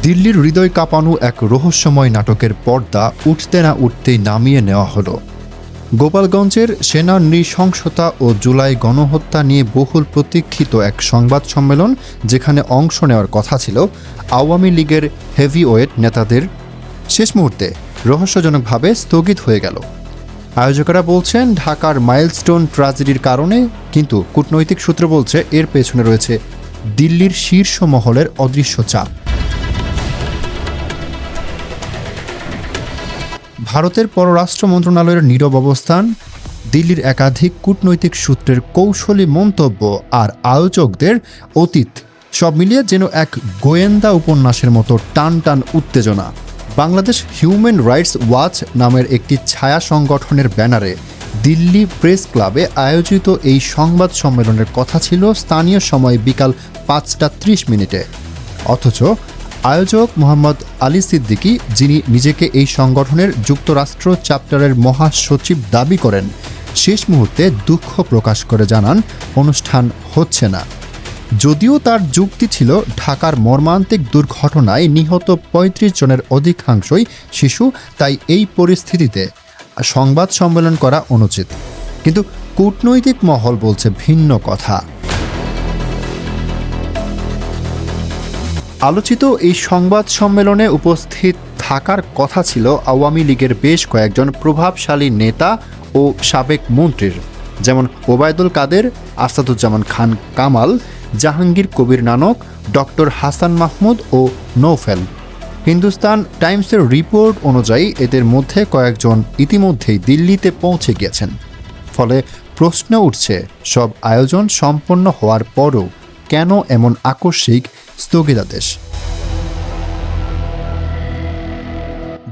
দিল্লির হৃদয় কাঁপানো এক রহস্যময় নাটকের পর্দা উঠতে না উঠতেই নামিয়ে নেওয়া হলো। গোপালগঞ্জের সেনা নৃশংসতা ও জুলাই গণহত্যা নিয়ে বহুল প্রতীক্ষিত এক সংবাদ সম্মেলন, যেখানে অংশ নেওয়ার কথা ছিল আওয়ামী লীগের হেভিওয়েট নেতাদের, শেষ মুহূর্তে রহস্যজনকভাবে স্থগিত হয়ে গেল। আয়োজকেরা বলছেন ঢাকার মাইলস্টোন ট্র্যাজেডির কারণে, কিন্তু কূটনৈতিক সূত্র বলছে এর পেছনে রয়েছে দিল্লির শীর্ষ মহলের অদৃশ্য চাপ। ভারতের পররাষ্ট্র মন্ত্রণালয়ের নীরব অবস্থান, দিল্লির একাধিক কূটনৈতিক সূত্রের কৌশলী মন্তব্য আর আয়োজকদের অতীত, সব মিলিয়ে যেন এক গোয়েন্দা উপন্যাসের মতো টান টান উত্তেজনা। বাংলাদেশ হিউম্যান রাইটস ওয়াচ নামের একটি ছায়া সংগঠনের ব্যানারে দিল্লি প্রেস ক্লাবে আয়োজিত এই সংবাদ সম্মেলনের কথা ছিল স্থানীয় সময় বিকাল 5:30। অথচ আয়োজক মোহাম্মদ আলী সিদ্দিকী, যিনি নিজেকে এই সংগঠনের যুক্তরাষ্ট্র চ্যাপ্টারের মহাসচিব দাবি করেন, শেষ মুহূর্তে দুঃখ প্রকাশ করে জানান অনুষ্ঠান হচ্ছে না। যদিও তার যুক্তি ছিল ঢাকার মর্মান্তিক দুর্ঘটনায় নিহত ৩৫ জনের অধিকাংশই শিশু, তাই এই পরিস্থিতিতে সংবাদ সম্মেলন করা অনুচিত। কিন্তু কূটনৈতিক মহল বলছে ভিন্ন কথা। আলোচিত এই সংবাদ সম্মেলনে উপস্থিত থাকার কথা ছিল আওয়ামী লীগের বেশ কয়েকজন প্রভাবশালী নেতা ও সাবেক মন্ত্রীর, যেমন ওবায়দুল কাদের, আসাদুজ্জামান খান কামাল, জাহাঙ্গীর কবির নানক, ডক্টর হাসান মাহমুদ ও নৌফেল। হিন্দুস্তান টাইমসের রিপোর্ট অনুযায়ী এদের মধ্যে কয়েকজন ইতিমধ্যেই দিল্লিতে পৌঁছে গিয়েছেন। ফলে প্রশ্ন উঠছে, সব আয়োজন সম্পন্ন হওয়ার পরও কেন এমন আকস্মিক স্থগিতাদেশ?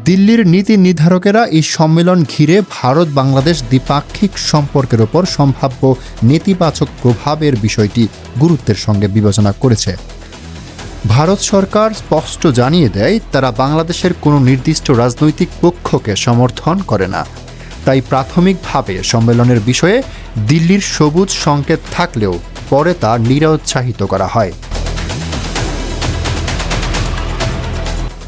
দিল্লির নীতি নির্ধারকেরা এই সম্মেলন ঘিরে ভারত বাংলাদেশ দ্বিপাক্ষিক সম্পর্কের ওপর সম্ভাব্য নেতিবাচক প্রভাবের বিষয়টি গুরুত্বের সঙ্গে বিবেচনা করেছে। ভারত সরকার স্পষ্ট জানিয়ে দেয় তারা বাংলাদেশের কোনো নির্দিষ্ট রাজনৈতিক পক্ষকে সমর্থন করে না। তাই প্রাথমিকভাবে সম্মেলনের বিষয়ে দিল্লির সবুজ সংকেত থাকলেও পরে তা নিরুৎসাহিত করা হয়।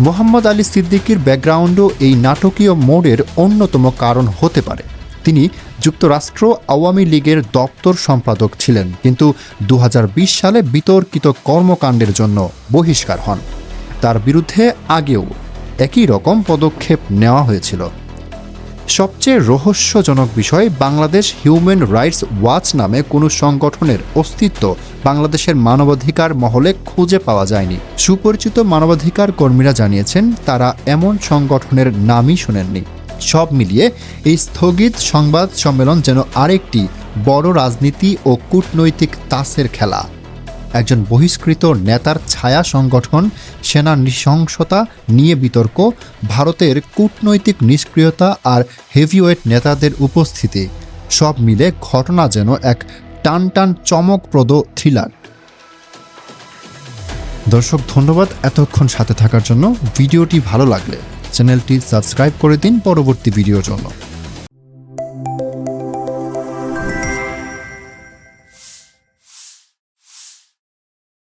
মোহাম্মদ আলী সিদ্দিকীর ব্যাকগ্রাউন্ডও এই নাটকীয় মোড়ের অন্যতম কারণ হতে পারে। তিনি যুক্তরাষ্ট্র আওয়ামী লীগের দপ্তর সম্পাদক ছিলেন, কিন্তু 2020 সালে বিতর্কিত কর্মকাণ্ডের জন্য বহিষ্কার হন। তার বিরুদ্ধে আগেও একই রকম পদক্ষেপ নেওয়া হয়েছিল। সবচেয়ে রহস্যজনক বিষয়, বাংলাদেশ হিউম্যান রাইটস ওয়াচ নামে কোনো সংগঠনের অস্তিত্ব বাংলাদেশের মানবাধিকার মহলে খুঁজে পাওয়া যায়নি। সুপরিচিত মানবাধিকার কর্মীরা জানিয়েছেন তারা এমন সংগঠনের নামই শোনেননি। সব মিলিয়ে এই স্থগিত সংবাদ সম্মেলন যেন আরেকটি বড় রাজনীতি ও কূটনৈতিক তাসের খেলা। একজন বহিষ্কৃত নেতার ছায়া সংগঠন, সেনা নৃশংসতা নিয়ে বিতর্ক, ভারতের কূটনৈতিক নিষ্ক্রিয়তা আর হেভিওয়েট নেতাদের উপস্থিতি, সব মিলে ঘটনা যেন এক টান টান চমকপ্রদ থ্রিলার। দর্শক, ধন্যবাদ এতক্ষণ সাথে থাকার জন্য। ভিডিওটি ভালো লাগলে চ্যানেলটি সাবস্ক্রাইব করে দিন পরবর্তী ভিডিওর জন্য।